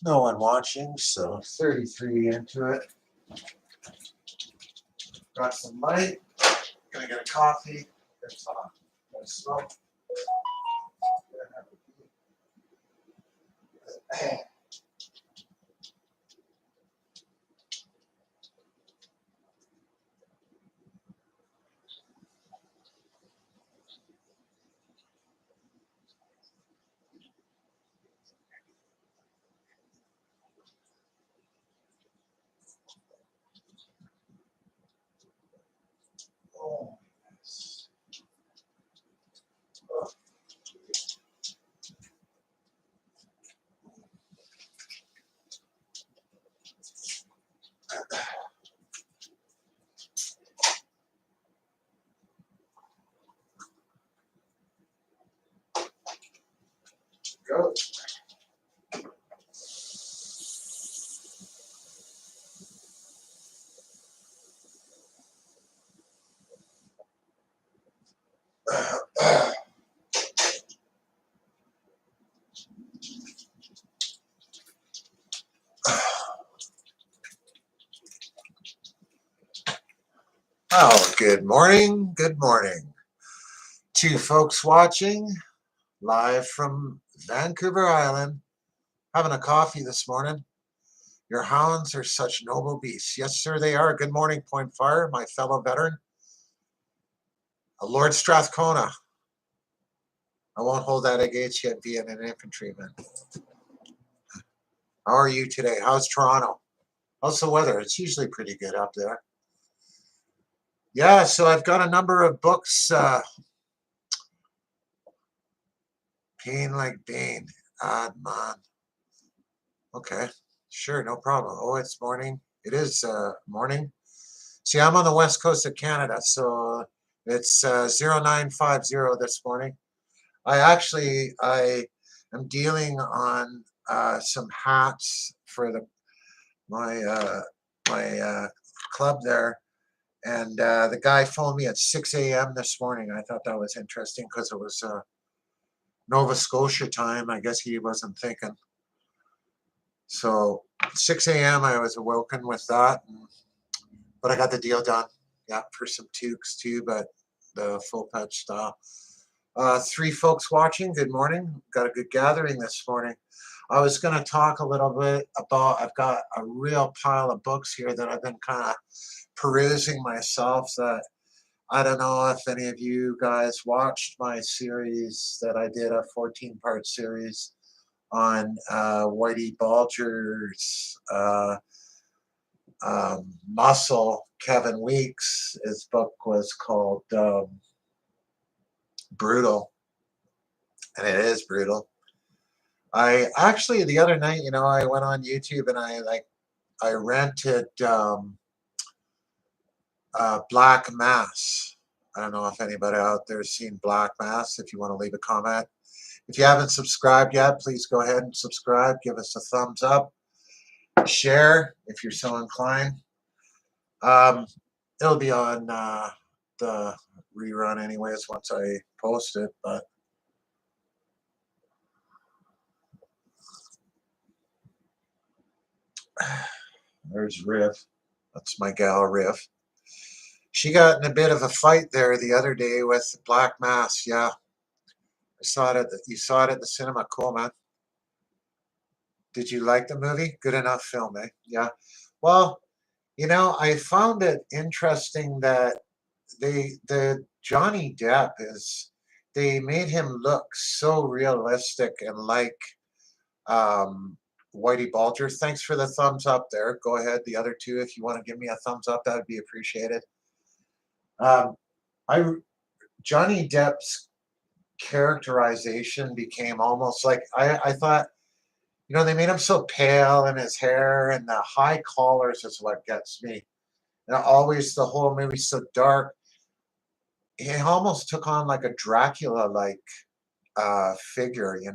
No one watching, so 33 into it. Got some light. Gonna get a coffee. It's hot. Gonna smoke. Oh, yes. Go. Oh, good morning. Good morning. Two folks watching live from Vancouver Island, having a coffee this morning. Your hounds are such noble beasts. Yes, sir, they are. Good morning, Point Fire, my fellow veteran. Lord Strathcona. I won't hold that against you being an infantryman. How are you today? How's Toronto? How's the weather? It's usually pretty good up there. Yeah, so I've got a number of books. Pain like Bane. Odd man. Okay, sure, no problem. Oh, it's morning. It is morning. See, I'm on the west coast of Canada, so it's 0950 this morning. I am dealing on some hats for my club there, and the guy phoned me at 6 a.m. this morning. I thought that was interesting because it was Nova Scotia time. I guess he wasn't thinking. So 6 a.m. I was awoken with that, but I got the deal done. Yeah, for some toques too, but the full patch style. Three folks watching. Good morning. Got a good gathering this morning. I was going to talk a little bit about. I've got a real pile of books here that I've been kind of perusing myself. That I don't know if any of you guys watched my series that I did, a 14-part series on Whitey Bulger's muscle. Kevin Weeks. His book was called Brutal, and it is brutal. I actually the other night, I went on YouTube and I rented Black Mass. I don't know if anybody out there's seen Black Mass. If you want to leave a comment, if you haven't subscribed yet, please go ahead and subscribe. Give us a thumbs up, share if you're so inclined. It'll be on the rerun anyways once I post it, but. There's Riff. That's my gal, Riff. She got in a bit of a fight there the other day with Black Mass. Yeah, I saw it. You saw it at the cinema. Cool, man. Did you like the movie? Good enough film, eh? Yeah. Well, I found it interesting that the Johnny Depp they made him look so realistic and like um, Whitey Bulger. Thanks for the thumbs up there. Go ahead, the other two, if you want to give me a thumbs up, that would be appreciated. Um, I Johnny Depp's characterization became almost like I thought. They made him so pale and his hair and the high collars is what gets me. And always the whole movie so dark. He almost took on like a Dracula like figure. It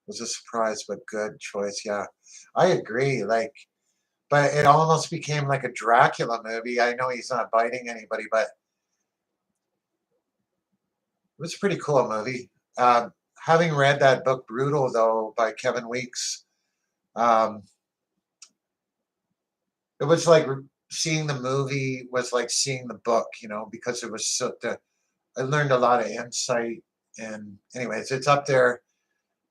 was a surprise but good choice. Yeah, I agree. But it almost became like a Dracula movie. I know he's not biting anybody, but it was a pretty cool movie. Having read that book, Brutal, though, by Kevin Weeks, Um, it was like seeing the movie was like seeing the book, because it was I learned a lot of insight. And anyways, it's up there.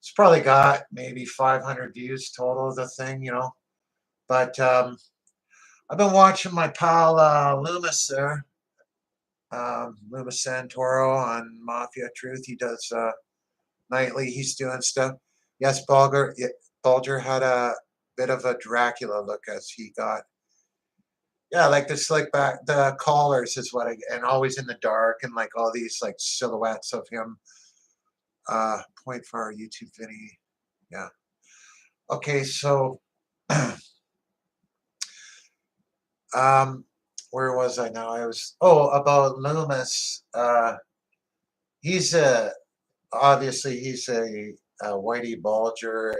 It's probably got maybe 500 views total of the thing, But I've been watching my pal Loomis there, Loomis Santoro on Mafia Truth. He does nightly. He's doing stuff. Yes, Bulger had a bit of a Dracula look as he got. Yeah, like the slick back, the collars is what and always in the dark and like all these like silhouettes of him. Point for our YouTube video. Yeah. Okay, so um, where was I now? I was about Loomis. He's obviously he's a Whitey Bulger,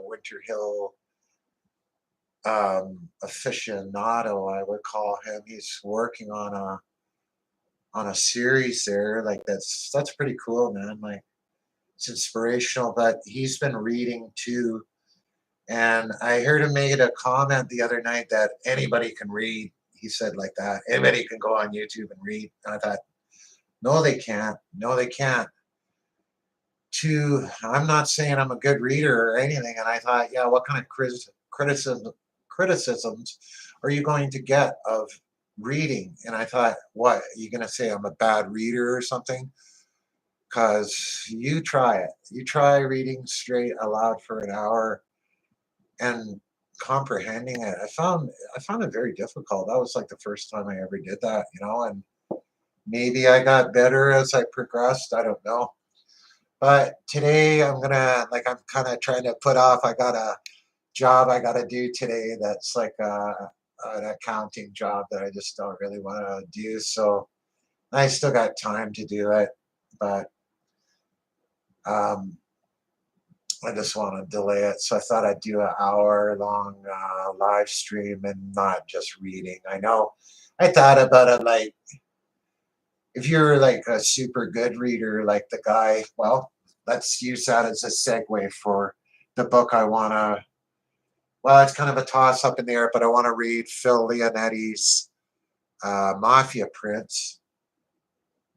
Winter Hill aficionado, I would call him. He's working on a series there. Like that's pretty cool, man. Like it's inspirational. But he's been reading too, and I heard him made a comment the other night that anybody can read. He said like that. Anybody can go on YouTube and read. And I thought, no, they can't. No, they can't. I'm not saying I'm a good reader or anything. And I thought, yeah, what kind of criticisms are you going to get of reading? And I thought, what, are you going to say I'm a bad reader or something? Because you try it. You try reading straight aloud for an hour and comprehending it. I found it very difficult. That was like the first time I ever did that, and maybe I got better as I progressed. I don't know. But today I'm kind of trying to put off. I got a job I got to do today that's like an accounting job that I just don't really want to do. So I still got time to do it, but um, I just want to delay it. So I thought I'd do an hour long live stream and not just reading. I know I thought about it like if you're like a super good reader, like the guy, well, let's use that as a segue for the book I want to. Well, it's kind of a toss up in the air, but I want to read Phil Leonetti's Mafia Prince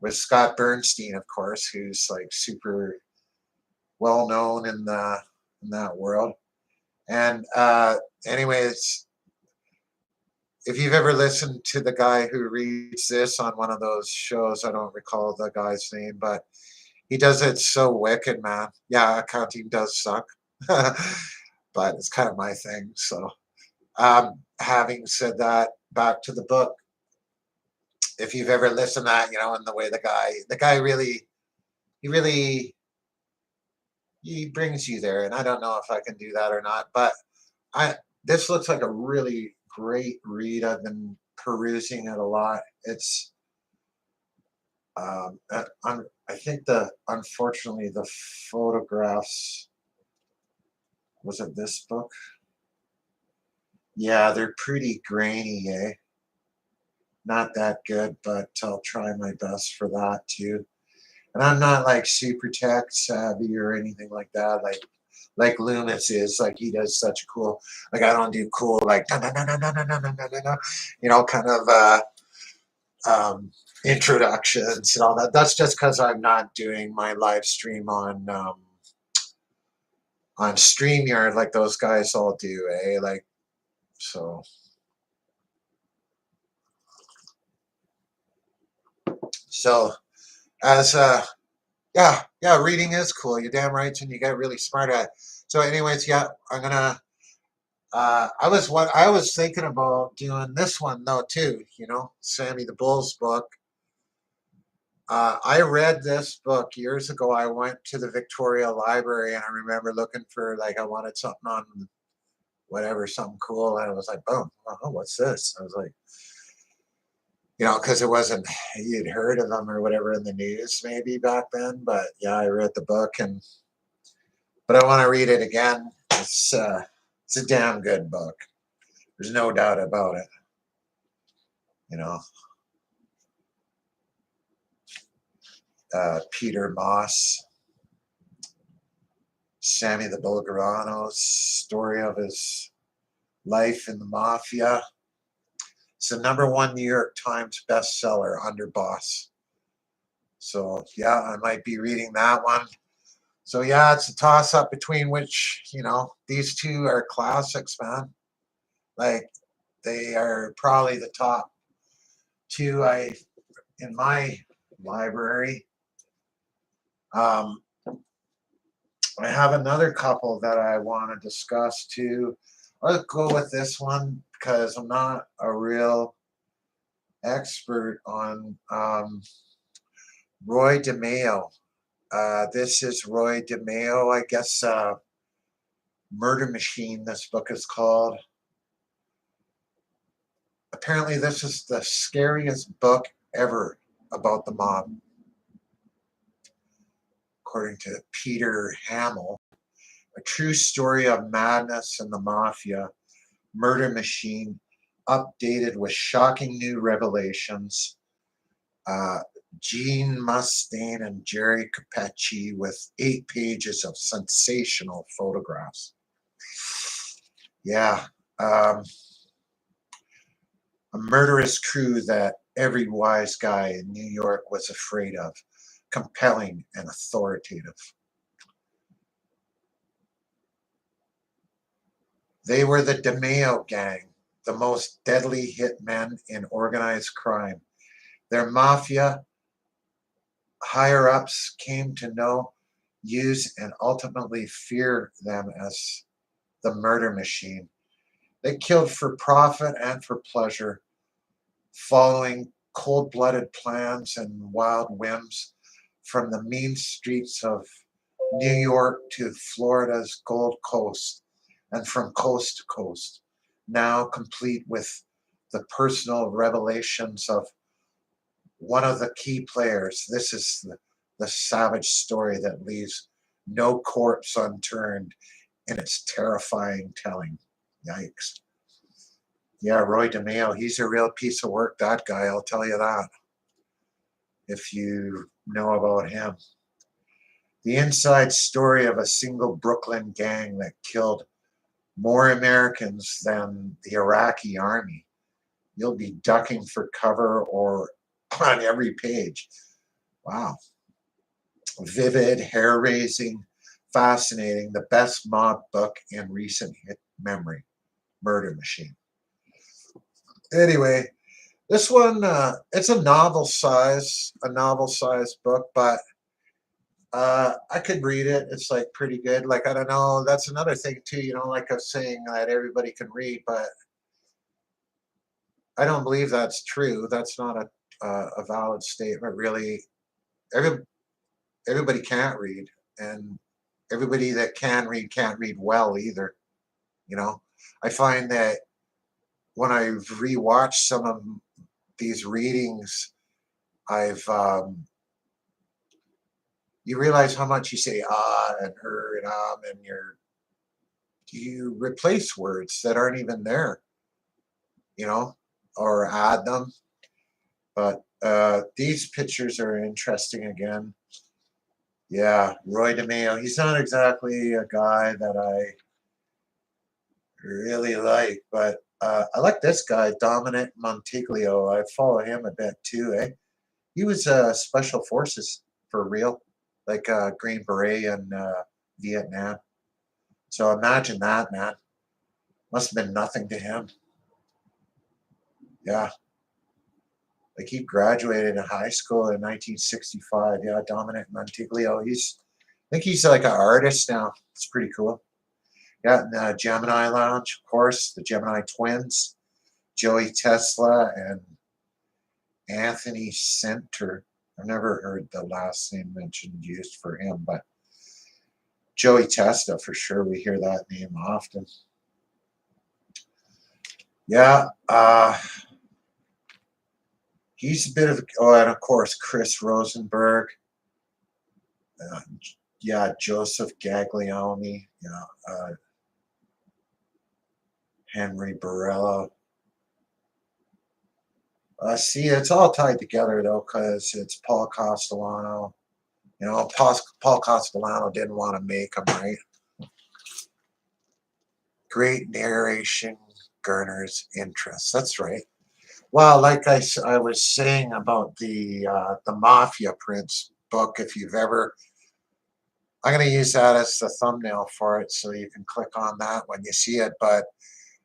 with Scott Bernstein, of course, who's like super well known in that world. And anyways, if you've ever listened to the guy who reads this on one of those shows, I don't recall the guy's name, but he does it so wicked, man. Yeah, accounting does suck, but it's kind of my thing. So, having said that, back to the book. If you've ever listened to that, and the way the guy really, he really, he brings you there. And I don't know if I can do that or not, but I, this looks like a really great read. I've been perusing it a lot. It's, I think unfortunately, the photographs, was it this book? Yeah, they're pretty grainy, eh? Not that good, but I'll try my best for that too. And I'm not like super tech savvy or anything like that. Like Loomis is, like he does such cool. Like I don't do cool like no no no no no no no no no no, kind of um, introductions and all that. That's just because I'm not doing my live stream on StreamYard like those guys all do, eh? Like so. So as yeah, reading is cool. You're damn right, and you get really smart at it. So, anyways, yeah, I'm gonna. I was thinking about doing this one though too. Sammy the Bull's book. I read this book years ago. I went to the Victoria Library and I remember looking for like I wanted something on whatever, something cool, and I was like, boom, oh, what's this? I was like, because it wasn't you'd heard of them or whatever in the news maybe back then, but yeah, I read the book but I want to read it again. It's a damn good book. There's no doubt about it. You know, Peter Moss. Sammy the Bulgarano's story of his life in the mafia. It's the #1 New York Times bestseller, Underboss. So yeah, I might be reading that one. So yeah, it's a toss up between which, these two are classics, man. Like they are probably the top two I in my library. Um, I have another couple that I want to discuss too. Let's go with this one because I'm not a real expert on Roy DeMeo. This is Roy DeMeo, I guess. Murder Machine, this book is called. Apparently, this is the scariest book ever about the mob, according to Peter Hamill. A true story of madness and the mafia, Murder Machine, updated with shocking new revelations. Gene Mustain and Jerry Capecci with 8 pages of sensational photographs. Yeah. A murderous crew that every wise guy in New York was afraid of, compelling and authoritative. They were the DeMeo gang, the most deadly hitmen in organized crime. Their mafia higher-ups came to know, use, and ultimately fear them as the Murder Machine. They killed for profit and for pleasure, following cold-blooded plans and wild whims from the mean streets of New York to Florida's Gold Coast and from coast to coast, now complete with the personal revelations of one of the key players. This is the savage story that leaves no corpse unturned in its terrifying telling. Yikes. Yeah, Roy DeMeo, he's a real piece of work, that guy, I'll tell you that, if you know about him. The inside story of a single Brooklyn gang that killed more Americans than the Iraqi army. You'll be ducking for cover or on every page. Wow. Vivid, hair-raising, fascinating, the best mob book in recent memory. Murder Machine. Anyway, this one, it's a novel-size book, but I could read it. It's like pretty good. Like, I don't know. That's another thing too. Like I was saying that everybody can read, but I don't believe that's true. That's not a valid statement, really. Every, Everybody can't read, and everybody that can read can't read well either. I find that when I've rewatched some of these readings, I've you realize how much you say and and and you replace words that aren't even there, you know, or add them. But these pictures are interesting again. Yeah, Roy DeMeo. He's not exactly a guy that I really like, but I like this guy, Dominic Montiglio. I follow him a bit too, eh? He was special forces for real, like Green Beret in Vietnam. So imagine that, man. Must have been nothing to him. Yeah. Like he graduated in high school in 1965. Yeah, Dominic Montiglio. I think he's like an artist now. It's pretty cool. Yeah, and the Gemini Lounge, of course, the Gemini twins, Joey Tesla and Anthony Center. I've never heard the last name mentioned used for him, but Joey Testa for sure. We hear that name often. Yeah, he's a bit of, and of course, Chris Rosenberg. Uh, yeah, Joseph Gaglione. Yeah, Henry Borello. See, it's all tied together though, because it's Paul Castellano. Paul Castellano didn't want to make him, right? Great narration garners interest. That's right. Well, like I was saying about the Mafia Prince book, if you've ever, I'm going to use that as the thumbnail for it, so you can click on that when you see it. But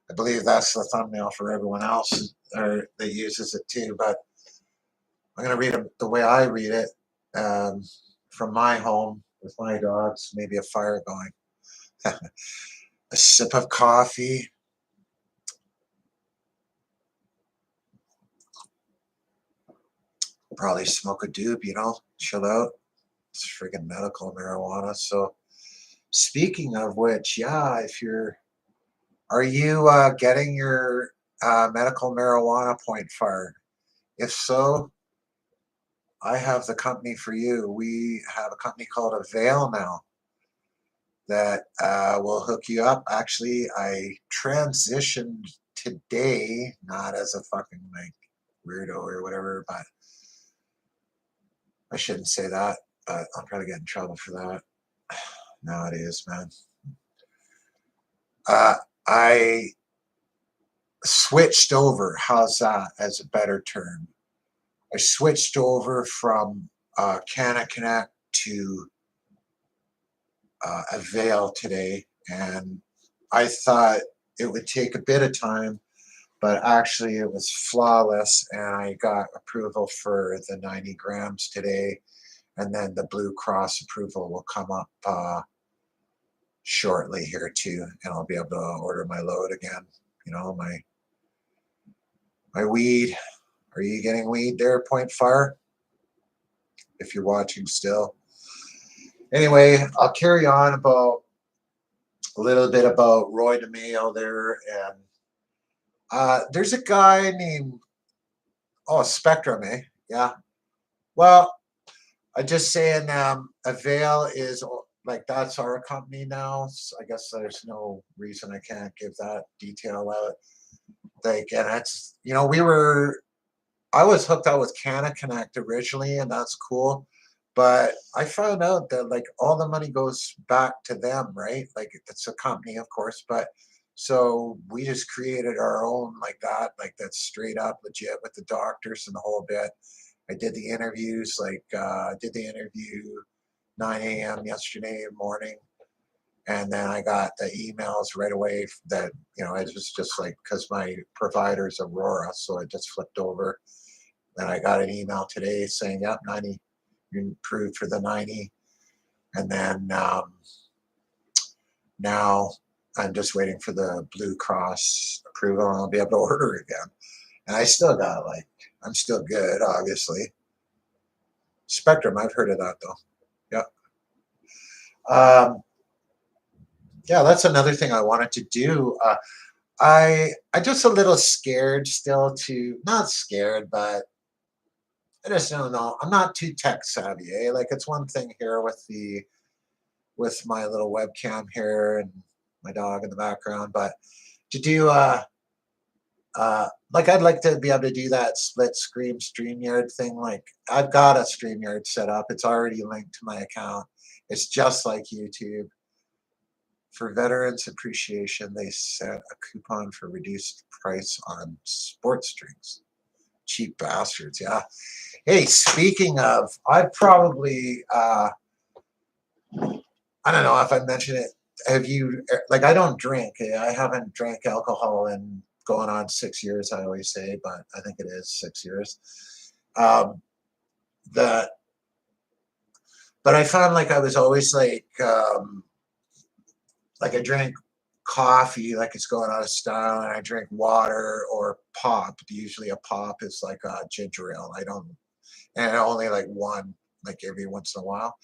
I believe that's the thumbnail for everyone else or that uses it too. But I'm going to read it the way I read it, um, from my home with my dogs, maybe a fire going, a sip of coffee. Probably smoke a doob, chill out. It's friggin' medical marijuana. So, speaking of which, yeah, are you getting your medical marijuana point fired? If so, I have the company for you. We have a company called Avail now that will hook you up. Actually, I transitioned today, not as a fucking like weirdo or whatever, but I shouldn't say that, but I'll probably get in trouble for that nowadays, man. Uh, I switched over. How's that as a better term? I switched over from Canna Connect to Avail today, and I thought it would take a bit of time, but actually it was flawless, and I got approval for the 90 grams today, and then the Blue Cross approval will come up shortly here too, and I'll be able to order my load again. My weed. Are you getting weed there, Point Fire? If you're watching still. Anyway, I'll carry on about a little bit about Roy DeMeo there, and there's a guy named Spectrum, eh? Yeah. Well, I just saying, Avail is like that's our company now. So I guess there's no reason I can't give that detail out. Like, and that's I was hooked up with Canna Connect originally, and that's cool. But I found out that like all the money goes back to them, right? Like it's a company, of course, but so we just created our own like that's straight up legit with the doctors and the whole bit. I did the interviews, did the interview 9 a.m. yesterday morning, and then I got the emails right away that it was just like because my provider's Aurora, so I just flipped over. Then I got an email today saying, "Yep, 90, you're approved for the 90." And then now I'm just waiting for the Blue Cross approval, and I'll be able to order again. And I still got I'm still good, obviously. Spectrum, I've heard of that though. Yeah. Yeah, that's another thing I wanted to do. I just a little scared still to not scared, but I just don't know. I'm not too tech savvy, eh? Like it's one thing here with my little webcam here and my dog in the background, but to do like I'd like to be able to do that split screen StreamYard thing. Like I've got a StreamYard set up. It's already linked to my account. It's just like YouTube. For Veterans Appreciation, they sent a coupon for reduced price on sports drinks. Cheap bastards, yeah. Hey, speaking of, I probably I don't know if I mentioned it. Have you like I don't drink. I haven't drank alcohol in going on 6 years. I always say, but I think it is 6 years. Um, that, but I found like I was always like I drank coffee like it's going out of style, and I drink water or pop. Usually a pop is like a ginger ale. I don't, and only like one like every once in a while.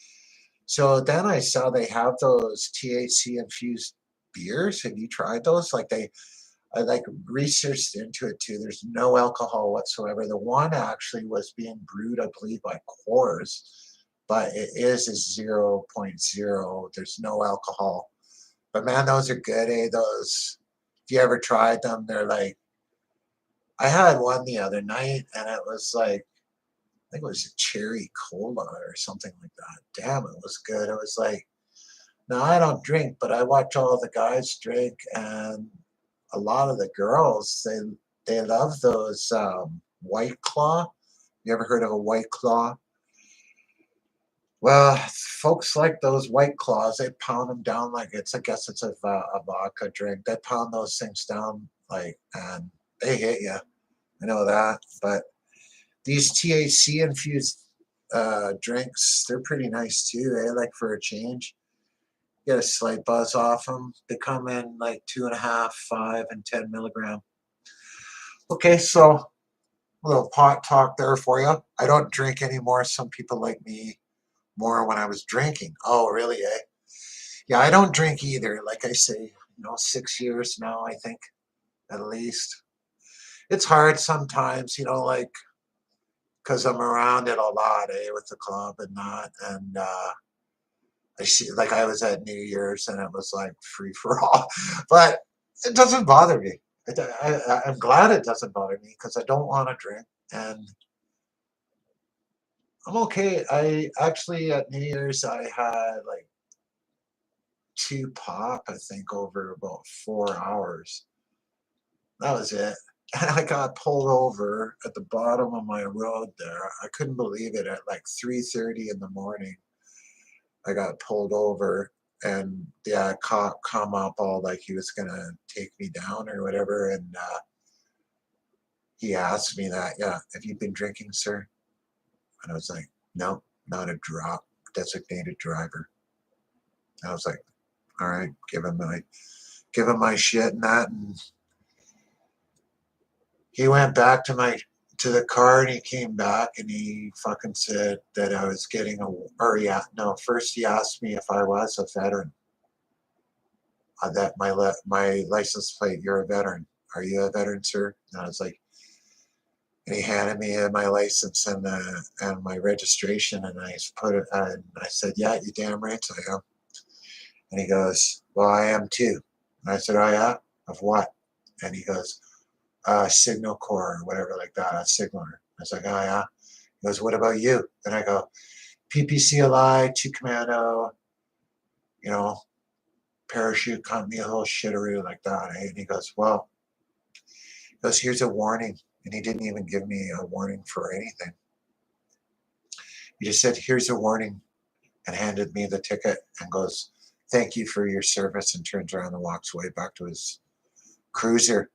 So then I saw they have those THC infused beers. Have you tried those? I like researched into it too. There's no alcohol whatsoever. The one actually was being brewed, I believe, by Coors, but it is a zero point 0. There's no alcohol. But man, those are good, eh? Those, if you ever tried them, they're like, I had one the other night and it was like, I think it was a cherry cola or something like that. Damn, it was good. It was like Now I don't drink, but I watch all the guys drink, and a lot of the girls they love those White Claw. You ever heard of a White Claw? Well, folks like those White Claws. They pound them down like it's. I guess it's a vodka drink. They pound those things down like, and they hit you. I know that, but these THC infused drinks, they're pretty nice too. Like for a change. Get a slight buzz off them. They come in like 2.5, 5, and 10 milligram. Okay, so a little pot talk there for you. I don't drink anymore. Some people like me more when I was drinking. Oh, really? Eh? Yeah, I don't drink either. Like I say, 6 years now, I think, at least. It's hard sometimes, like because I'm around it a lot, with the club and that, and I see, like I was at New Year's and it was like free for all, but it doesn't bother me. I'm glad it doesn't bother me because I don't want to drink and I'm okay. I actually at New Year's I had like two pop, I think, over about 4 hours. That was it. And I got pulled over at the bottom of my road there. I couldn't believe it at like 3:30 in the morning. I got pulled over and the cop come up all like he was gonna take me down or whatever, and he asked me that, yeah, have you been drinking, sir? And I was like, no, not a drop, designated driver. I was like, all right, give him my shit and that, and he went back to the car and he came back and he fucking said that I was getting or yeah, no, first he asked me if I was a veteran. That my license plate, you're a veteran. Are you a veteran, sir? And I was like, and he handed me my license and my registration, and I put it, and I said, yeah, you damn right I am. And he goes, well, I am too. And I said, oh yeah, of what? And he goes, Signal Corps or whatever like that, a signaler. I was like, oh yeah. He goes, what about you? And I go, PPCLI, 2 Commando, you know, parachute company, a whole shitteroo like that. And he goes, well, he goes, here's a warning. And he didn't even give me a warning for anything. He just said, here's a warning, and handed me the ticket and goes, thank you for your service, and turns around and walks away back to his cruiser.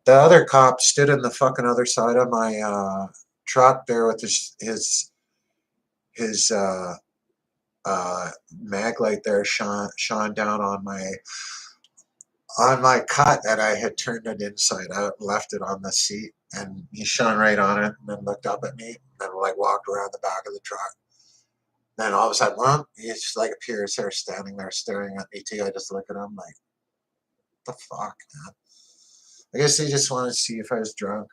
The other cop stood on the fucking other side of my truck there with his mag light there shone down on my cut, and I had turned it inside out, left it on the seat, and he shone right on it, and then looked up at me, and then like walked around the back of the truck. Then all of a sudden, well, he just like appears there, standing there, staring at me too. I just look at him like, what the fuck, man? I guess he just wanted to see if I was drunk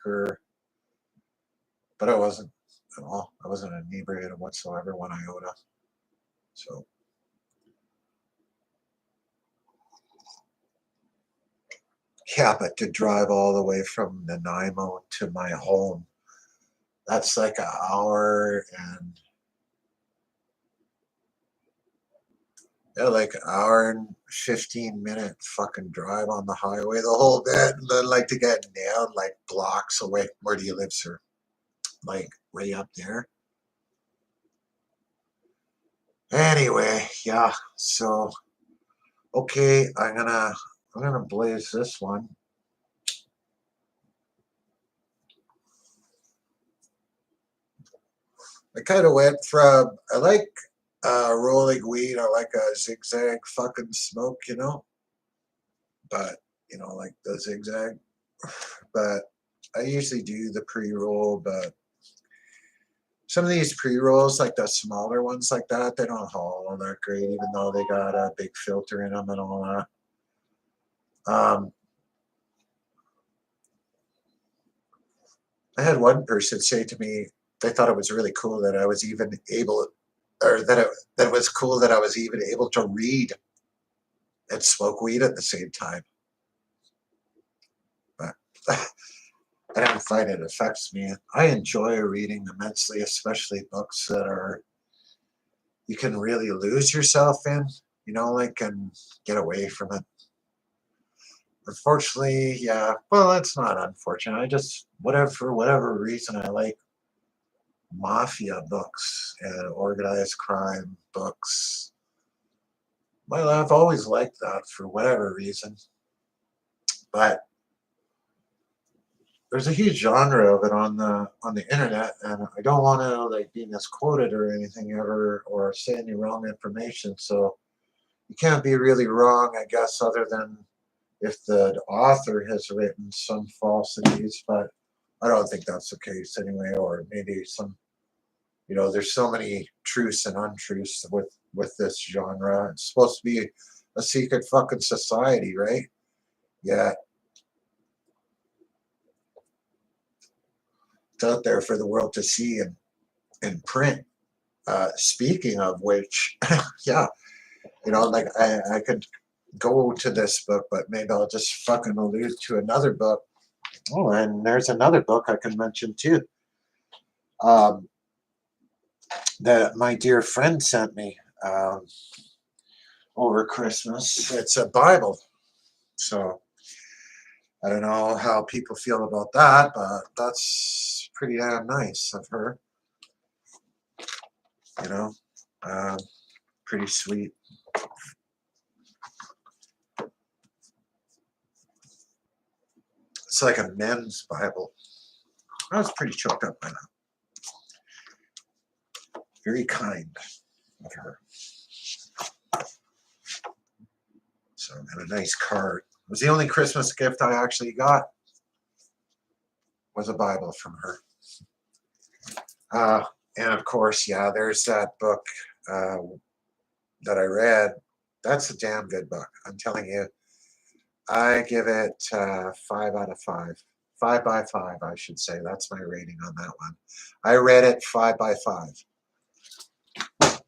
but I wasn't at all. I wasn't inebriated whatsoever, one iota. So yeah, but to drive all the way from Nanaimo to my home, that's like an hour and yeah, like an hour and 15-minute fucking drive on the highway the whole bit. And then like to get nailed like blocks away. Where do you live, sir? Like way up there. Anyway, yeah. So okay, I'm gonna blaze this one. I kind of went from I like rolling weed. I like a zigzag fucking smoke, but like the zigzag. But I usually do the pre-roll, but some of these pre-rolls, like the smaller ones like that, they don't haul all that great, even though they got a big filter in them and all that. I had one person say to me they thought it was really cool that I was even able, or that it was cool that I was even able to read and smoke weed at the same time. But I don't find it affects me. I enjoy reading immensely, especially books that are you can really lose yourself in. like, and get away from it. Unfortunately, yeah. Well, it's not unfortunate. I just, whatever, for whatever reason, I like mafia books and organized crime books. Well, I've always liked that for whatever reason. But there's a huge genre of it on the internet, and I don't want to like be misquoted or anything ever or say any wrong information. So you can't be really wrong, I guess, other than if the author has written some falsities. But I don't think that's the case anyway. Or maybe some, there's so many truths and untruths with this genre. It's supposed to be a secret fucking society, right? Yeah, it's out there for the world to see and print. Speaking of which, yeah, like I could go to this book, but maybe I'll just fucking allude to another book. Oh, and there's another book I can mention too. Um, that my dear friend sent me over Christmas. It's a Bible. So I don't know how people feel about that, but that's pretty damn nice of her. You know, um, pretty sweet. It's like a men's Bible. I was pretty choked up by that. Very kind of her. So, and a nice card. It was the only Christmas gift I actually got was a Bible from her. And of course, yeah, there's that book uh, that I read. That's a damn good book. I'm telling you. I give it 5 out of 5. 5 by 5, I should say. That's my rating on that one. I read it 5 by 5.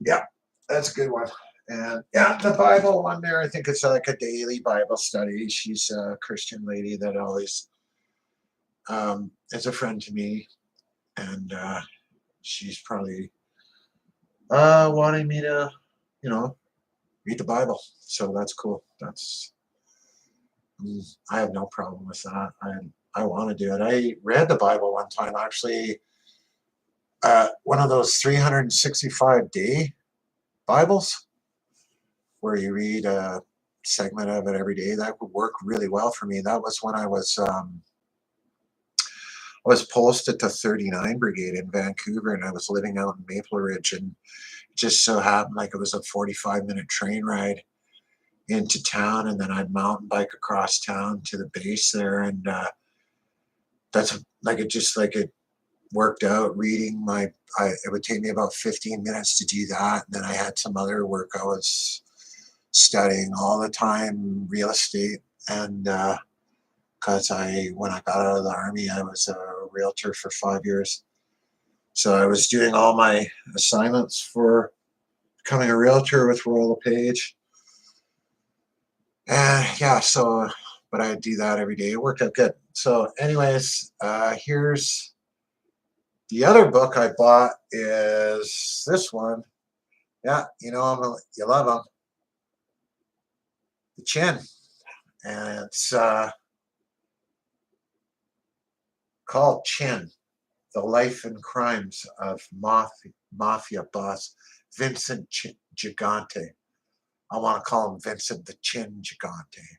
Yeah, that's a good one. And yeah, the Bible one there, I think it's like a daily Bible study. She's a Christian lady that always is a friend to me. And she's probably wanting me to, you know, read the Bible. So that's cool. I have no problem with that. I want to do it. I read the Bible one time, actually, one of those 365-day Bibles where you read a segment of it every day. That would work really well for me. That was when I was posted to 39 Brigade in Vancouver, and I was living out in Maple Ridge, and it just so happened like it was a 45-minute train ride into town, and then I'd mountain bike across town to the base there, and that's like it worked out reading it would take me about 15 minutes to do that, and then I had some other work I was studying all the time, real estate, and because when I got out of the army, I was a realtor for 5 years, so I was doing all my assignments for becoming a realtor with Royal LePage. Yeah, so, but I do that every day. It worked out good. So anyways, here's the other book I bought is this one. Yeah, you love them. The Chin. And it's called Chin, The Life and Crimes of Mafia Boss Vincent Gigante. I want to call him Vincent the Chin Gigante.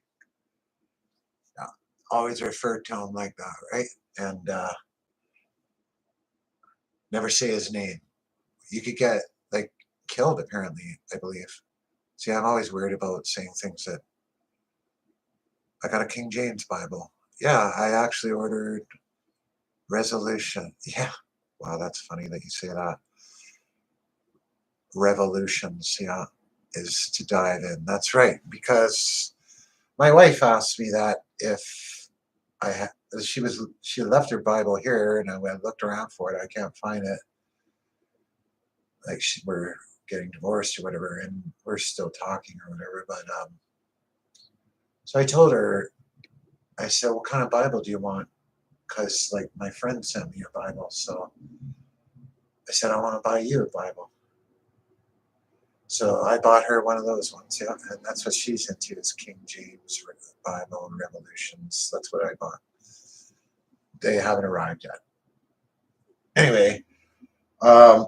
Yeah, always refer to him like that, right? And never say his name. You could get like killed, apparently, I believe. See, I'm always worried about saying things that I got a King James Bible. Yeah, I actually ordered Resolution. Yeah. Wow, that's funny that you say that. Revolutions, yeah, is to dive in. That's right, because my wife asked me that if she left her Bible here, and I went looked around for it. I can't find it. Like we're getting divorced or whatever, and we're still talking or whatever. But so I told her, I said, "What kind of Bible do you want?" Because like my friend sent me a Bible, so I said, "I want to buy you a Bible." So I bought her one of those ones, yeah, and that's what she's into is King James Bible and Revelations. That's what I bought. They haven't arrived yet. Anyway, um,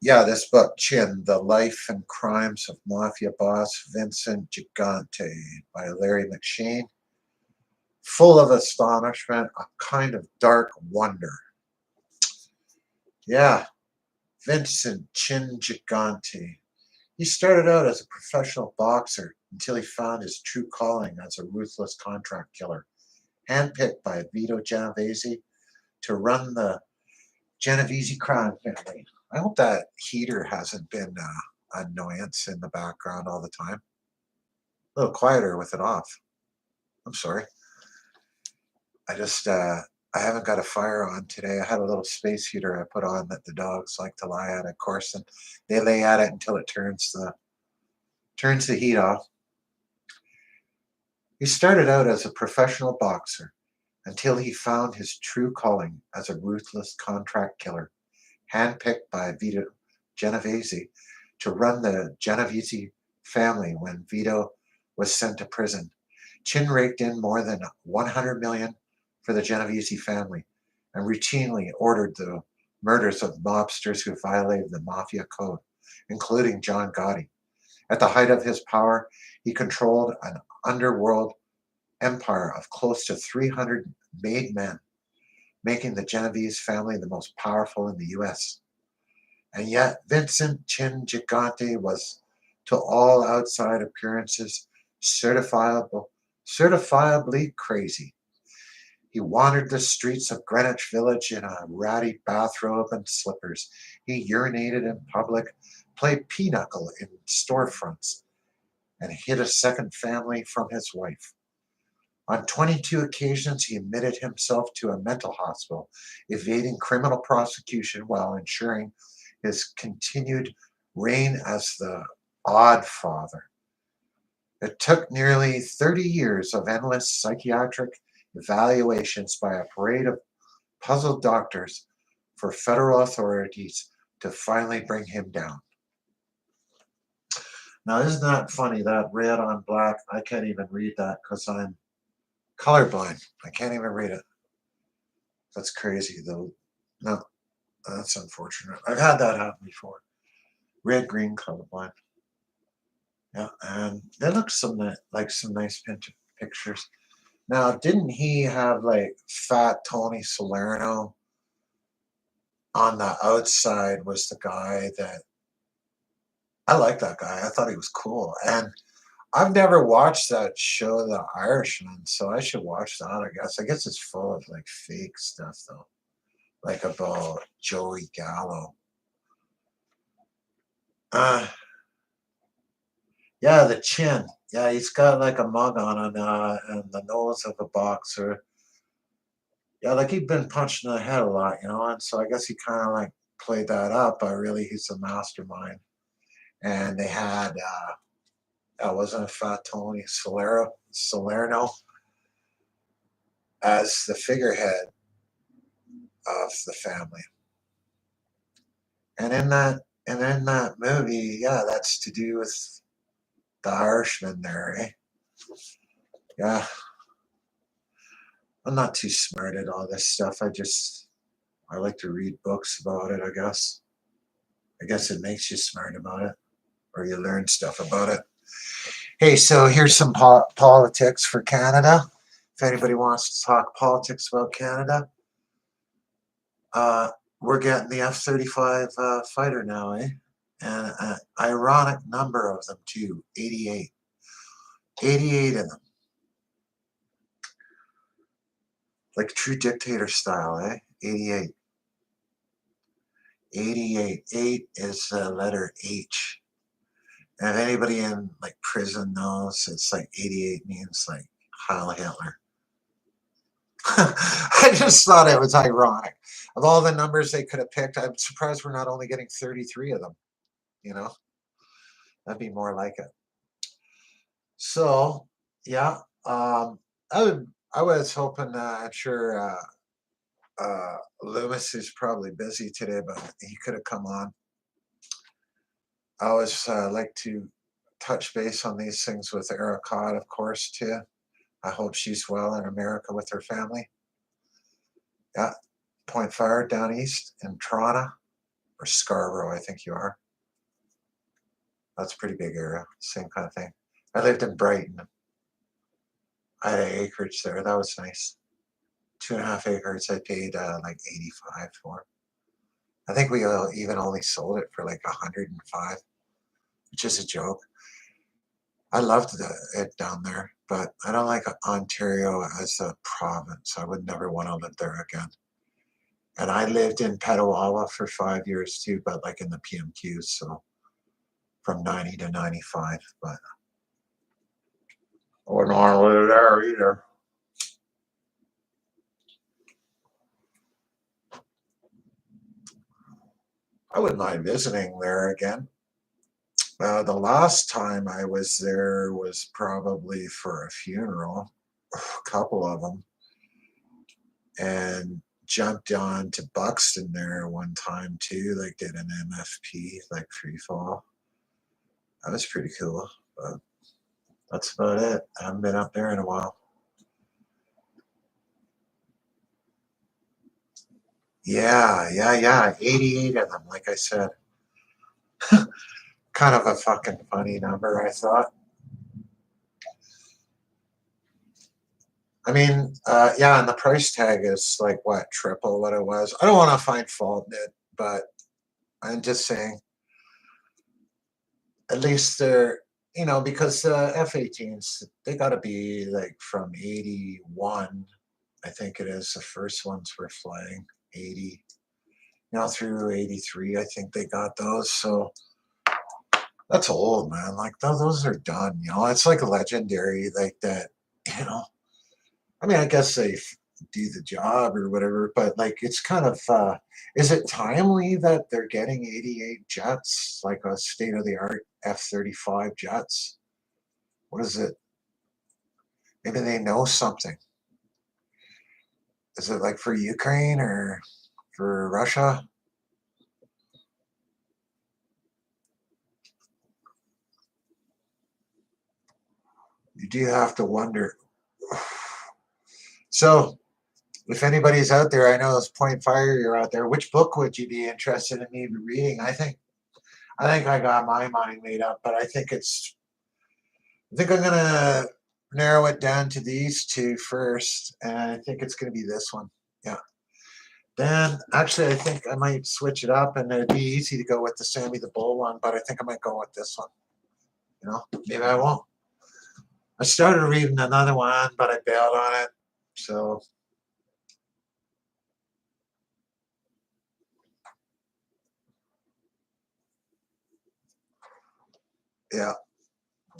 yeah, this book, Chin, The Life and Crimes of Mafia Boss Vincent Gigante by Larry McShane. Full of astonishment, a kind of dark wonder. Yeah, Vincent Chin Gigante. He started out as a professional boxer until he found his true calling as a ruthless contract killer, handpicked by Vito Genovese to run the Genovese crime family. I hope that heater hasn't been annoyance in the background all the time. A little quieter with it off. I'm sorry. I just I haven't got a fire on today. I had a little space heater I put on that the dogs like to lie at, of course, and they lay at it until it turns the heat off. He started out as a professional boxer until he found his true calling as a ruthless contract killer, handpicked by Vito Genovese to run the Genovese family when Vito was sent to prison. Chin raked in more than 100 million for the Genovese family and routinely ordered the murders of mobsters who violated the mafia code, including John Gotti. At the height of his power, he controlled an underworld empire of close to 300 made men, making the Genovese family the most powerful in the US. And yet, Vincent Chin Gigante was, to all outside appearances, certifiably crazy. He wandered the streets of Greenwich Village in a ratty bathrobe and slippers. He urinated in public, played pinochle in storefronts, and hid a second family from his wife. On 22 occasions, he admitted himself to a mental hospital, evading criminal prosecution while ensuring his continued reign as the odd father. It took nearly 30 years of endless psychiatric evaluations by a parade of puzzled doctors for federal authorities to finally bring him down. Now, isn't that funny? That red on black, I can't even read that because I'm colorblind. I can't even read it. That's crazy, though. No, that's unfortunate. I've had that happen before. Red, green, colorblind. Yeah, and they look like some nice pictures. Now, didn't he have like fat Tony Salerno on the outside? Was the guy that I like that guy? I thought he was cool, and I've never watched that show, The Irishman, so I should watch that. I guess. I guess it's full of like fake stuff though, like about Joey Gallo. Uh, yeah, the chin. Yeah, he's got like a mug on him and the nose of a boxer. Yeah, like he'd been punched in the head a lot, and so I guess he kind of like played that up, but really he's a mastermind. And they had, that wasn't a Fat Tony Salerno as the figurehead of the family. And in that movie, yeah, that's to do with the Irishman there, eh? Yeah, I'm not too smart at all this stuff. I like to read books about it, I guess. I guess it makes you smart about it, or you learn stuff about it. Hey, so here's some politics for Canada. If anybody wants to talk politics about Canada, uh, we're getting the F-35 fighter now, eh? And an ironic number of them, too, 88. 88 of them. Like true dictator style, eh? 88. 88. 8 is the letter H. And if anybody in like prison knows, it's like 88 means like Heil Hitler. I just thought it was ironic. Of all the numbers they could have picked, I'm surprised we're not only getting 33 of them. You know, that'd be more like it. So, yeah, I was hoping. I'm sure Loomis is probably busy today, but he could have come on. I always like to touch base on these things with Erica, of course, too. I hope she's well in America with her family. Yeah, Point Fire down east in Toronto, or Scarborough, I think you are. That's a pretty big area, same kind of thing. I lived in Brighton. I had an acreage there. That was nice. 2.5 acres. I paid like 85 for. I think we even only sold it for like 105, which is a joke. I loved it down there, but I don't like Ontario as a province. I would never want to live there again. And I lived in Petawawa for 5 years too, but like in the PMQs, so from 90 to 95. But I wouldn't want to live there either. I wouldn't mind visiting there again. The last time I was there was probably for a funeral, a couple of them, and jumped on to Buxton there one time too, like did an MFP, like free fall. That was pretty cool, but that's about it. I haven't been up there in a while. Yeah. 88 of them, like I said. Kind of a fucking funny number, I thought. I mean, yeah, and the price tag is like what, triple what it was. I don't want to find fault in it, but I'm just saying, at least they're, because F-18s, they got to be like from 81, I think it is. The first ones were flying 80, through 83, I think they got those. So that's old, man. Like those are done. It's like legendary, like that. You know, I mean, I guess they do the job or whatever, but like it's kind of. Is it timely that they're getting 88 jets, like a state of the art F-35 jets? What is it? Maybe they know something. Is it like for Ukraine or for Russia? You do have to wonder. So, if anybody's out there, I know it's Point Fire, you're out there. Which book would you be interested in me reading? I think I got my mind made up, but I think I'm gonna narrow it down to these two first, and I think it's gonna be this one. Yeah. Then actually, I think I might switch it up, and it'd be easy to go with the Sammy the Bull one, but I think I might go with this one. Maybe I won't. I started reading another one, but I bailed on it. So yeah,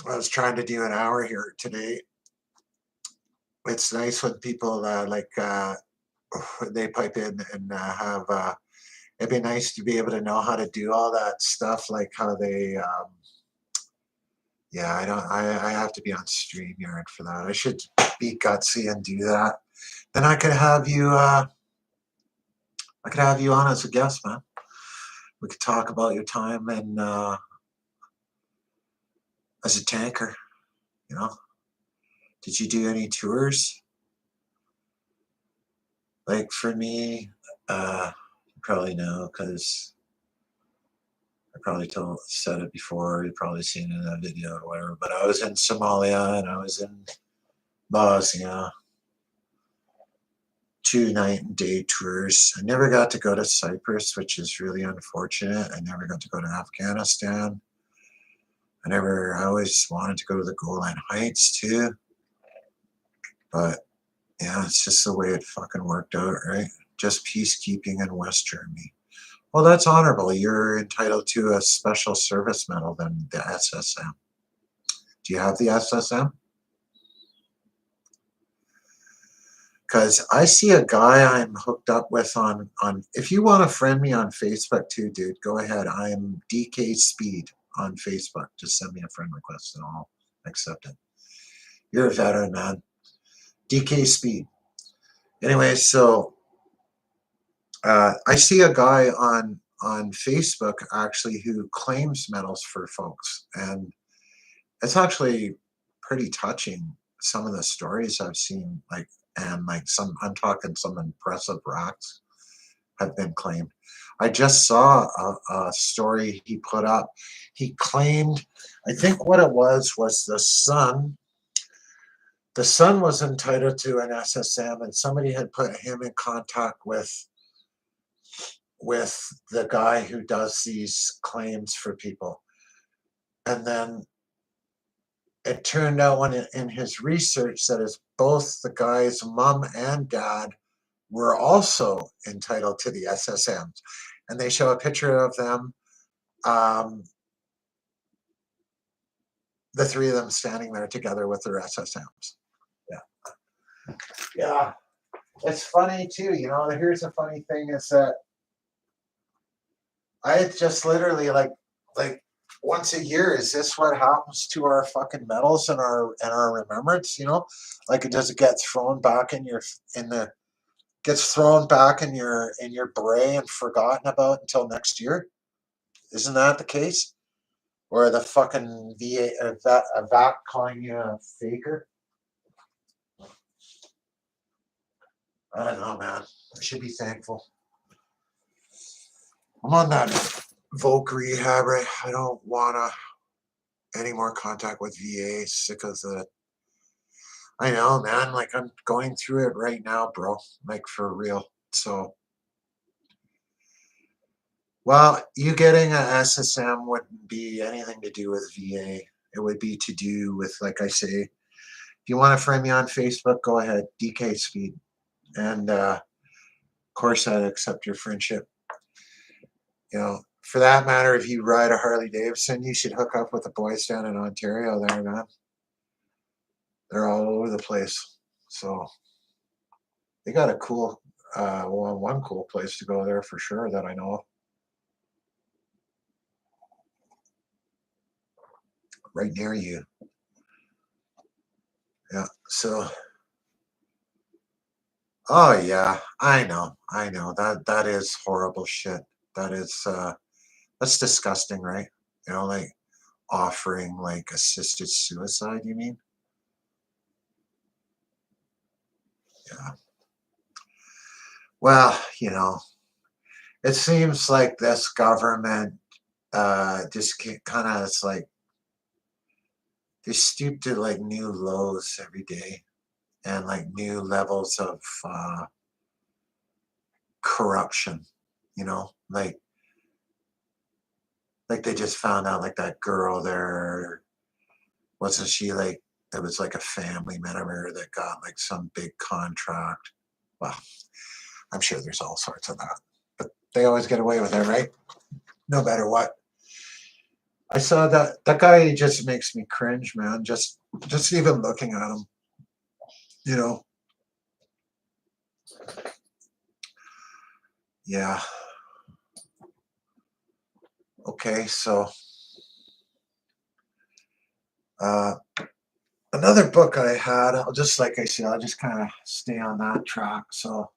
I was trying to do an hour here today. It's nice when people they pipe in and have. It'd be nice to be able to know how to do all that stuff, like how they. Yeah, I don't. I have to be on StreamYard for that. I should be gutsy and do that. Then I could have you. I could have you on as a guest, man. We could talk about your time and as a tanker. You know, did you do any tours? Like for me, you probably know because I probably said it before. You've probably seen it in a video or whatever. But I was in Somalia and I was in Bosnia. 2 night and day tours. I never got to go to Cyprus, which is really unfortunate. I never got to go to Afghanistan. I always wanted to go to the Golan Heights too. But yeah, it's just the way it fucking worked out, right? Just peacekeeping in West Germany. Well, that's honorable. You're entitled to a special service medal than the SSM. Do you have the SSM? Because I see a guy I'm hooked up with on. If you want to friend me on Facebook too, dude, go ahead. I'm DK Speed on Facebook. Just send me a friend request and I'll accept it. You're a veteran, man. DK Speed. Anyway, so I see a guy on Facebook actually who claims medals for folks, and it's actually pretty touching. Some of the stories I've seen, like, and like some, I'm talking some impressive rocks have been claimed. I just saw a story he put up. He claimed, I think what it was the son. The son was entitled to an SSM, and somebody had put him in contact with the guy who does these claims for people. And then it turned out when in his research that is both the guy's mom and dad were also entitled to the SSMs. And they show a picture of them, the three of them standing there together with their SSMs. Yeah. Yeah. It's funny too, you know, here's the funny thing is that I just literally like once a year, is this what happens to our fucking medals and our remembrance, you know? Like, it does it get thrown back in your in the gets thrown back in your beret and forgotten about until next year? Isn't that the case? Or the fucking a VAC calling you a faker? I don't know, man. I should be thankful. I'm on that Voc rehab, right? I don't wanna any more contact with VA. Sick of the. I know, man. Like, I'm going through it right now, bro. Like, for real. So, well, you getting a SSM wouldn't be anything to do with VA. It would be to do with, like I say, if you want to friend me on Facebook, go ahead, DK Speed, and of course I'd accept your friendship. You know, for that matter, if you ride a Harley Davidson, you should hook up with the boys down in Ontario there, man. They're all over the place. So they got a cool, well, one cool place to go there for sure that I know of. Right near you. Yeah. So, oh yeah, I know that is horrible shit. That is, that's disgusting, right? You know, like offering like assisted suicide. You mean? Yeah. Well, you know, it seems like this government just kind of, it's like they stoop to like new lows every day and like new levels of corruption, you know, like they just found out like that girl there, wasn't she like, there was like a family member that got like some big contract. Well, I'm sure there's all sorts of that, but they always get away with it, right? No matter what. I saw that guy just makes me cringe, man. Just even looking at him, you know. Yeah. Okay, so uh another book I had, I'll just, like I said, I'll just kind of stay on that track. So,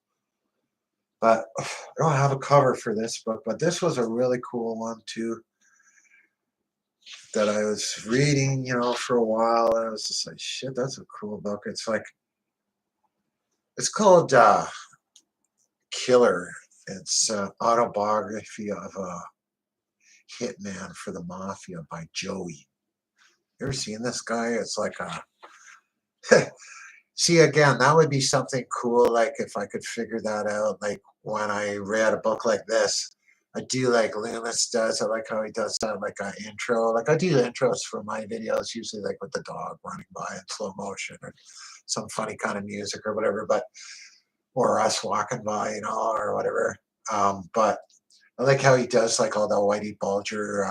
but I don't have a cover for this book, but this was a really cool one too that I was reading, you know, for a while, and I was just like, shit, that's a cool book. It's like, it's called Killer. It's an autobiography of a hitman for the mafia by Joey. You ever seen this guy? It's like a see, again, that would be something cool. Like, if I could figure that out, like when I read a book like this, I do like Loomis does. I like how he does that, like an intro. Like, I do intros for my videos, usually like with the dog running by in slow motion or some funny kind of music or whatever, but or us walking by, you know, or whatever. But I like how he does like all the Whitey Bulger,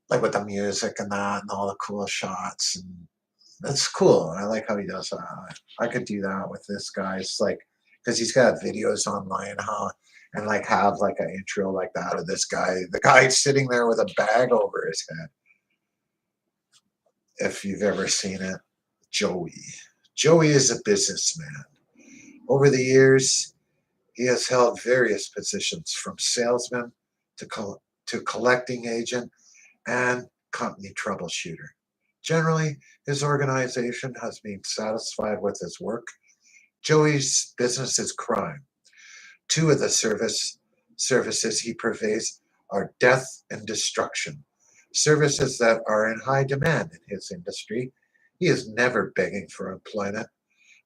like with the music and that, and all the cool shots, and that's cool. I like how he does that. I could do that with this guy. It's like, because he's got videos online, huh? And like have like an intro like that of this guy, the guy sitting there with a bag over his head. If you've ever seen it, Joey. Joey is a businessman. Over the years, He has held various positions from salesman to collecting agent and company troubleshooter. Generally, his organization has been satisfied with his work. Joey's business is crime. Two of the services he purveys are death and destruction, services that are in high demand in his industry. He is never begging for employment.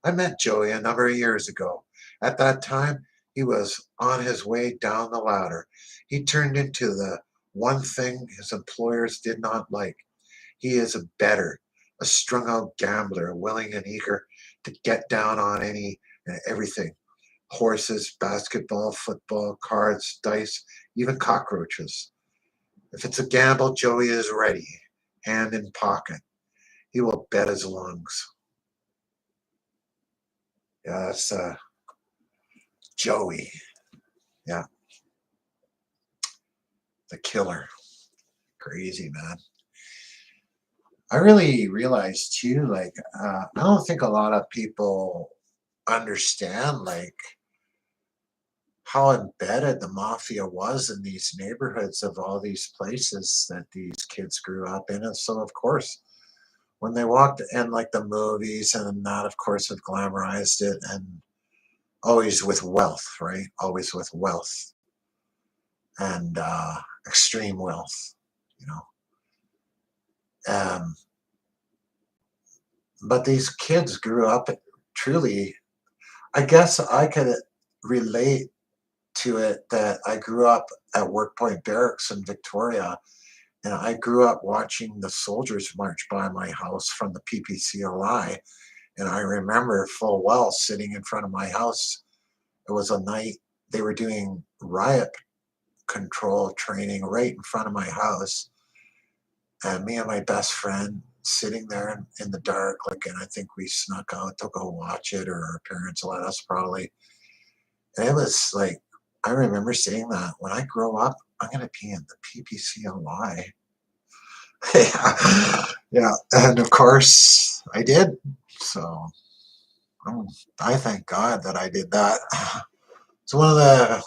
I met Joey a number of years ago. At that time, he was on his way down the ladder. He turned into the one thing his employers did not like. He is a bettor, a strung out gambler, willing and eager to get down on any and everything: horses, basketball, football, cards, dice, even cockroaches. If it's a gamble, Joey is ready, hand in pocket. He will bet his lungs. Yeah, that's Joey. Yeah, the killer. Crazy, man. I really realized too, like, I don't think a lot of people understand, like, how embedded the mafia was in these neighborhoods of all these places that these kids grew up in. And so, of course, when they walked in, like the movies and that, of course, have glamorized it, and always with wealth, right? Always with wealth and extreme wealth, you know. Um, but these kids grew up truly. I guess I could relate to it that I grew up at Workpoint Barracks in Victoria, and I grew up watching the soldiers march by my house from the PPCLI. And I remember full well sitting in front of my house. It was a night they were doing riot control training right in front of my house. And me and my best friend sitting there in the dark, like, and I think we snuck out to go watch it, or our parents let us probably. And it was like, I remember saying that when I grow up, I'm going to be in the PPCLI. Yeah. Yeah. And of course, I did. So um, I thank God that I did that. It's one of the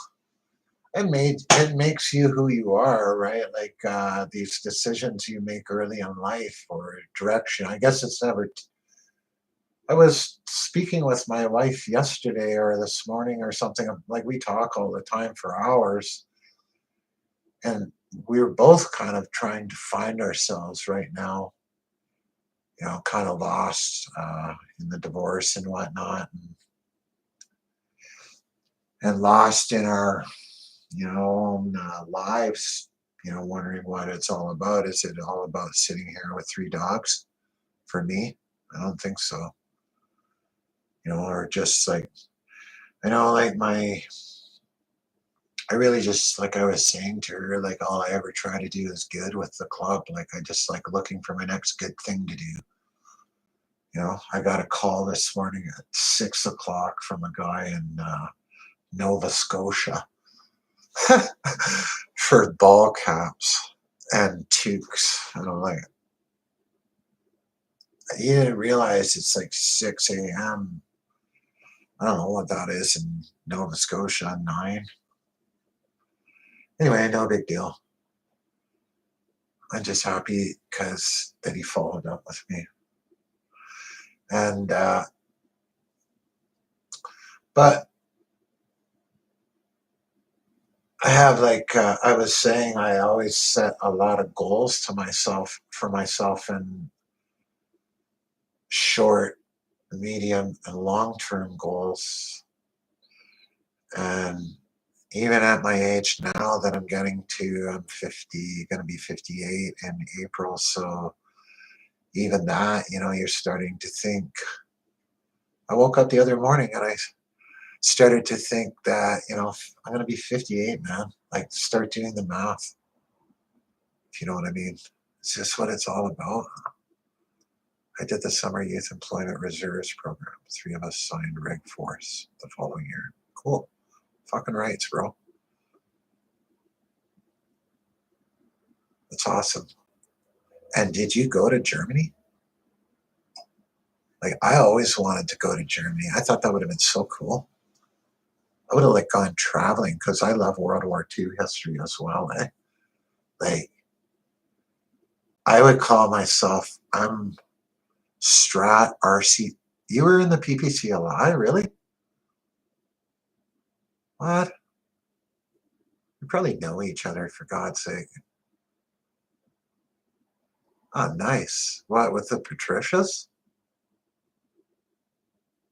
it makes you who you are, right? Like these decisions you make early in life or direction. I guess it's never. I was speaking with my wife yesterday or this morning or something. Like, we talk all the time for hours, and we were both kind of trying to find ourselves right now. You know, kind of lost in the divorce and whatnot, and lost in our own lives, wondering what it's all about. Is it all about sitting here with three dogs for me? I don't think so. Or just like, like I really just, like I was saying to her, like, all I ever try to do is good with the club. Like, I just like looking for my next good thing to do. I got a call this morning at 6 o'clock from a guy in Nova Scotia for ball caps and toques. And I'm like, you didn't realize it's like 6 a.m. I don't know what that is in Nova Scotia, 9. Anyway, no big deal. I'm just happy because that he followed up with me. And, but I have, like, I was saying, I always set a lot of goals to myself, for myself, in short, medium, and long-term goals. And even at my age now that I'm getting to, I'm 50, going to be 58 in April. So even that, you're starting to think. I woke up the other morning and I started to think that, I'm going to be 58, man. Like, start doing the math, if you know what I mean. It's just what it's all about. I did the Summer Youth Employment Reserves program. 3 of us signed Reg Force the following year. Cool. Fucking rights, bro. That's awesome. And did you go to Germany? Like, I always wanted to go to Germany. I thought that would have been so cool. I would have like gone traveling because I love World War II history as well. Eh? Like I would call myself, I'm Strat RC. You were in the PPCLI, really? What? We probably know each other for God's sake. Oh, nice. What, with the Patricias?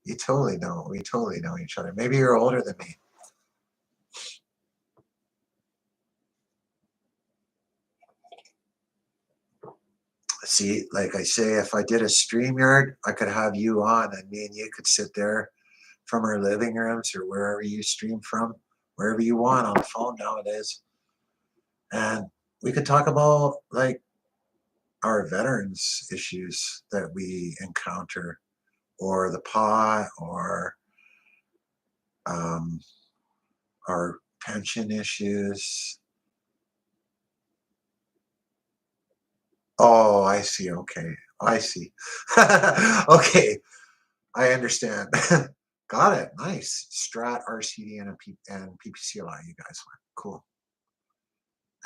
You totally know. We totally know each other. Maybe you're older than me. See, like I say, if I did a StreamYard, I could have you on and me and you could sit there from our living rooms or wherever you stream from, wherever you want on the phone nowadays. And we could talk about like our veterans issues that we encounter or the pot or um, our pension issues. Oh, I see. Okay. I see. Okay. I understand. Got it. Nice. Strat, RCD, and PPCLI, you guys went. Cool.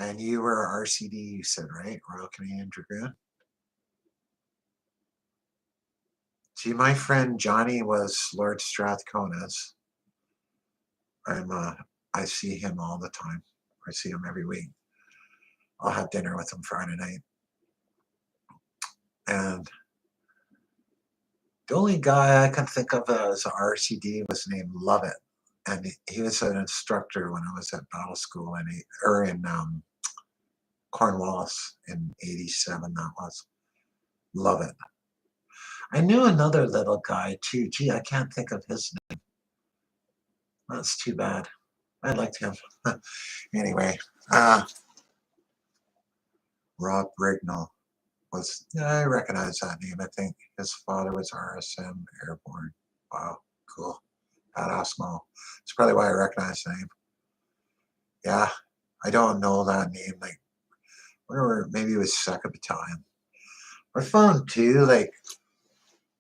And you were RCD, you said, right? Royal Canadian Dragoon. See, my friend Johnny was Lord Strathcona's. I see him all the time. I see him every week. I'll have dinner with him Friday night. And the only guy I can think of as RCD was named Lovett. And he was an instructor when I was at battle school in Cornwallis in 87, that was. Lovett. I knew another little guy too. Gee, I can't think of his name. That's too bad. I liked him. Anyway, Rob Rignall was, yeah, I recognize that name. I think his father was RSM Airborne. Wow, cool. Badass Mo. That's probably why I recognize the name. Yeah, I don't know that name. Like, where maybe it was 2nd Battalion. I found too, like,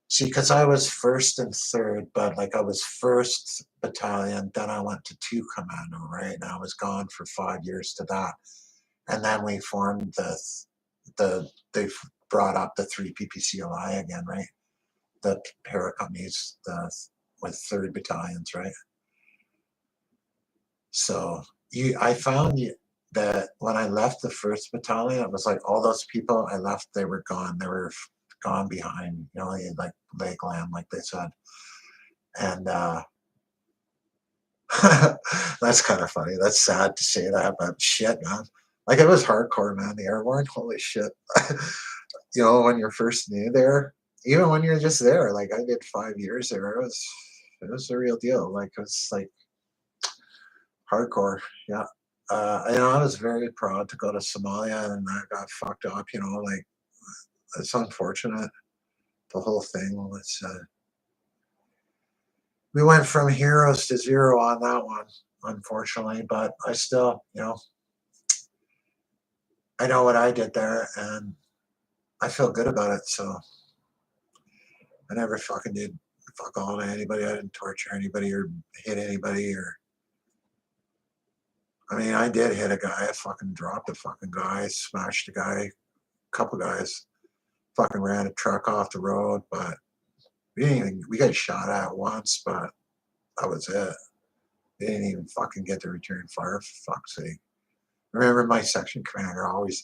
see, because I was 1st and 3rd, but like I was 1st Battalion, then I went to 2 Commando, right? And I was gone for 5 years to that. And then we formed they brought up the 3 PPCLI again, right? The para companies with 3rd battalions, right? So I found that when I left the 1st battalion, it was like all those people I left, they were gone. They were gone behind, like Lakeland, like they said. And that's kind of funny. That's sad to say that, but shit, man. Like it was hardcore, man. The airborne, holy shit. When you're first new there, even when you're just there, like I did 5 years there, it was a real deal. Like it's like hardcore. Yeah. I was very proud to go to Somalia and that got fucked up, like it's unfortunate. The whole thing was, we went from heroes to zero on that one, unfortunately, but I still, I know what I did there and I feel good about it. So I never fucking did fuck all to anybody. I didn't torture anybody or hit anybody I mean, I did hit a guy. I fucking dropped a fucking guy, smashed a guy, couple guys, fucking ran a truck off the road, but we got shot at once, but that was it. They didn't even fucking get to return fire, for fuck's sake. I remember my section commander always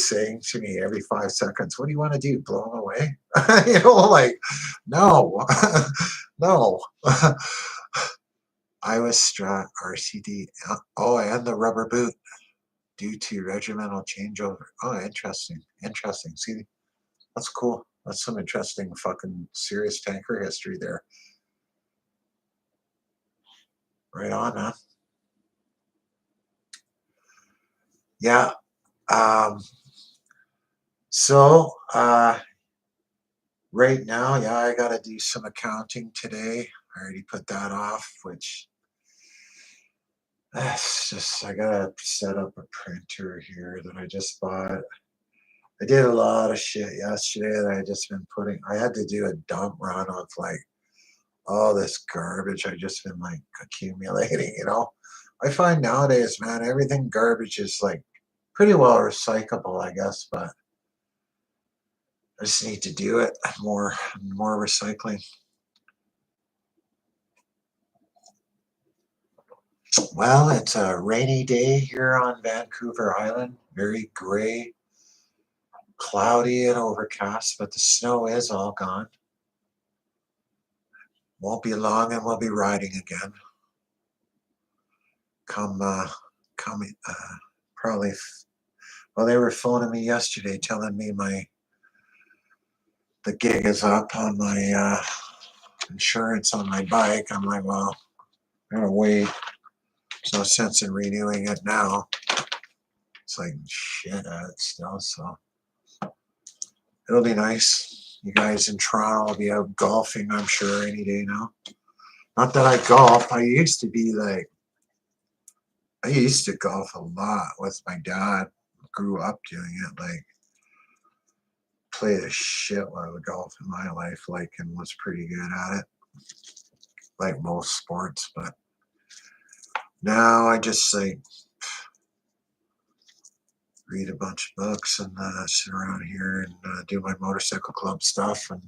saying to me every 5 seconds, "What do you want to do? Blow them away?" Like, no, no. I was Strat RCD. Oh, and the rubber boot due to regimental changeover. Oh, interesting. Interesting. See, that's cool. That's some interesting fucking serious tanker history there. Right on, man. Yeah. Um, so right now, yeah, I got to do some accounting today. I already put that off, which it's just, I got to set up a printer here that I just bought. I did a lot of shit yesterday that I just been I had to do a dump run of like all this garbage I just been like accumulating, you know. I find nowadays, man, everything garbage is like pretty well recyclable, I guess, but I just need to do it more recycling. Well, it's a rainy day here on Vancouver Island. Very gray, cloudy, and overcast, but the snow is all gone. Won't be long, and we'll be riding again. Come, come, probably. Well, they were phoning me yesterday, telling me the gig is up on my insurance on my bike. I'm like, well, I'm gonna wait. There's no sense in renewing it now. It's like shit at it still, so it'll be nice. You guys in Toronto will be out golfing, I'm sure, any day now. Not that I golf. I used to golf a lot with my dad. Grew up doing it. Like, played a shitload of golf in my life, like, and was pretty good at it, like most sports. But now I just like read a bunch of books and sit around here and do my motorcycle club stuff. And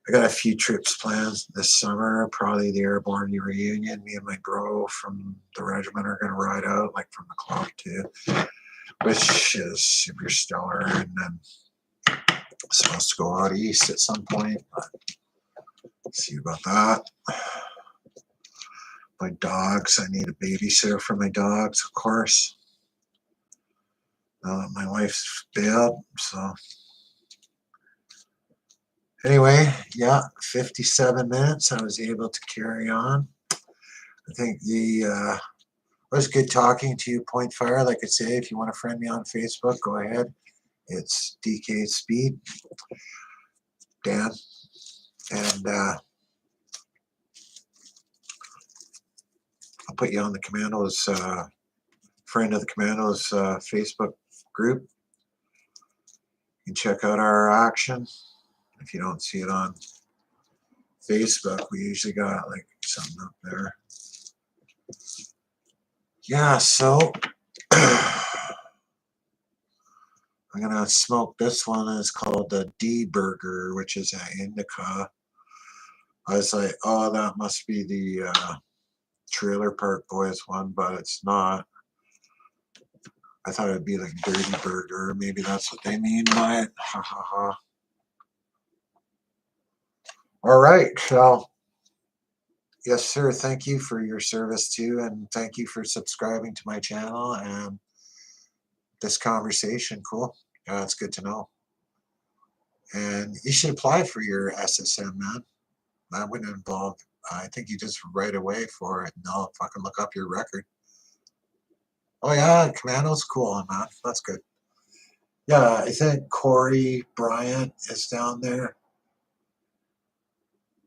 I got a few trips planned this summer. Probably the Airborne reunion. Me and my bro from the regiment are going to ride out, like from the club too, which is super stellar. And then supposed to go out east at some point, but see about that. My dogs, I need a babysitter for my dogs, of course. My wife's bailed, so anyway, yeah, 57 minutes. I was able to carry on. I think it was good talking to you, Point Fire. Like I say, if you want to friend me on Facebook, go ahead. It's DK Speed, Dan, and I'll put you on the Commandos, friend of the Commandos Facebook group. You can check out our action. If you don't see it on Facebook, we usually got like something up there. Yeah, so I'm gonna smoke this one. It's called the D Burger, which is an indica. I was like, oh, that must be the Trailer Park Boys one, but it's not. I thought it'd be like Dirty Burger. Maybe that's what they mean by it. Ha ha ha. All right. So, yes, sir. Thank you for your service too, and thank you for subscribing to my channel and this conversation. Cool. Yeah, it's good to know. And you should apply for your SSM, man. That wouldn't involve. I think you just right away for it. No, fucking look up your record. Oh yeah, Commando's cool, man. That's good. Yeah, I think Corey Bryant is down there.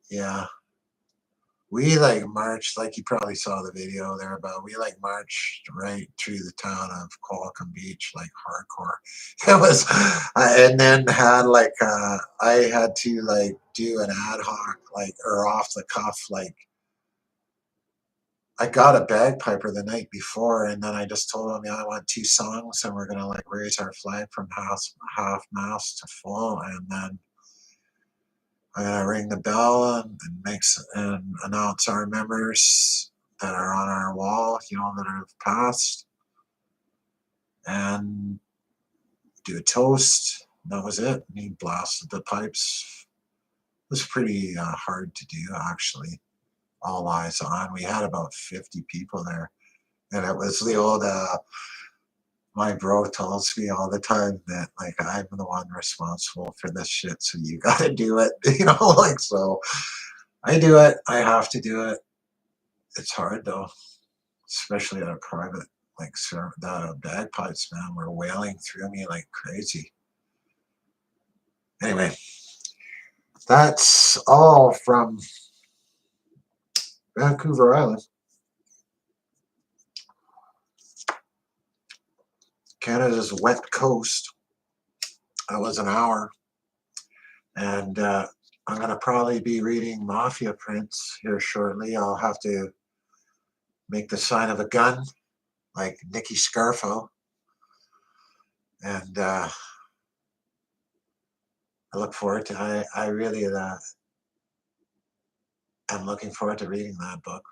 Yeah. We like marched, like you probably saw the video there, but we like marched right through the town of Qualicum Beach, like hardcore. It was, and then had like, I had to like do an ad hoc, like, or off the cuff, like, I got a bagpiper the night before, and then I just told him, yeah, I want 2 songs, and we're gonna like raise our flag from half mast to full, and then I'm gonna ring the bell and announce our members that are on our wall, you know, that have passed, and do a toast. That was it. And he blasted the pipes. It was pretty hard to do, actually. All eyes on. We had about 50 people there, and it was the old. My bro tells me all the time that like I'm the one responsible for this shit, so you got to do it, you know. Like, so I do it. I have to do it. It's hard though, especially at a private like the bagpipes, man, were wailing through me like crazy. Anyway, that's all from Vancouver Island, Canada's wet coast. That was an hour, and I'm going to probably be reading Mafia Prince here shortly. I'll have to make the sign of a gun like Nicky Scarfo. And I look forward to I really am looking forward to reading that book.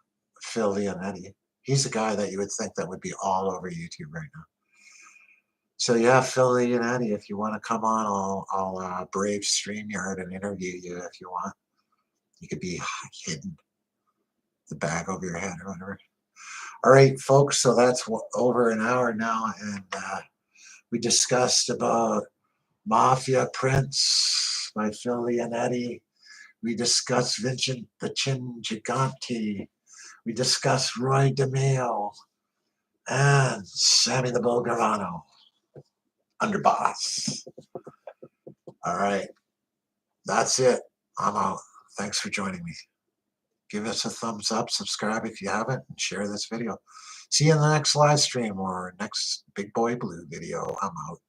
Phil Leonetti. He's the guy that you would think that would be all over YouTube right now. So yeah, Phil Leonetti, if you want to come on, I'll brave StreamYard and interview you if you want. You could be hidden, the bag over your head or whatever. All right, folks, so that's over an hour now, and we discussed about Mafia Prince by Phil Leonetti. We discussed Vincent the Chin Gigante. We discussed Roy DeMeo and Sammy the Bull Gravano, underboss. All right, that's it. I'm out. Thanks for joining me. Give us a thumbs up, subscribe if you haven't, and share this video. See you in the next live stream or next Big Boy Blue video. I'm out.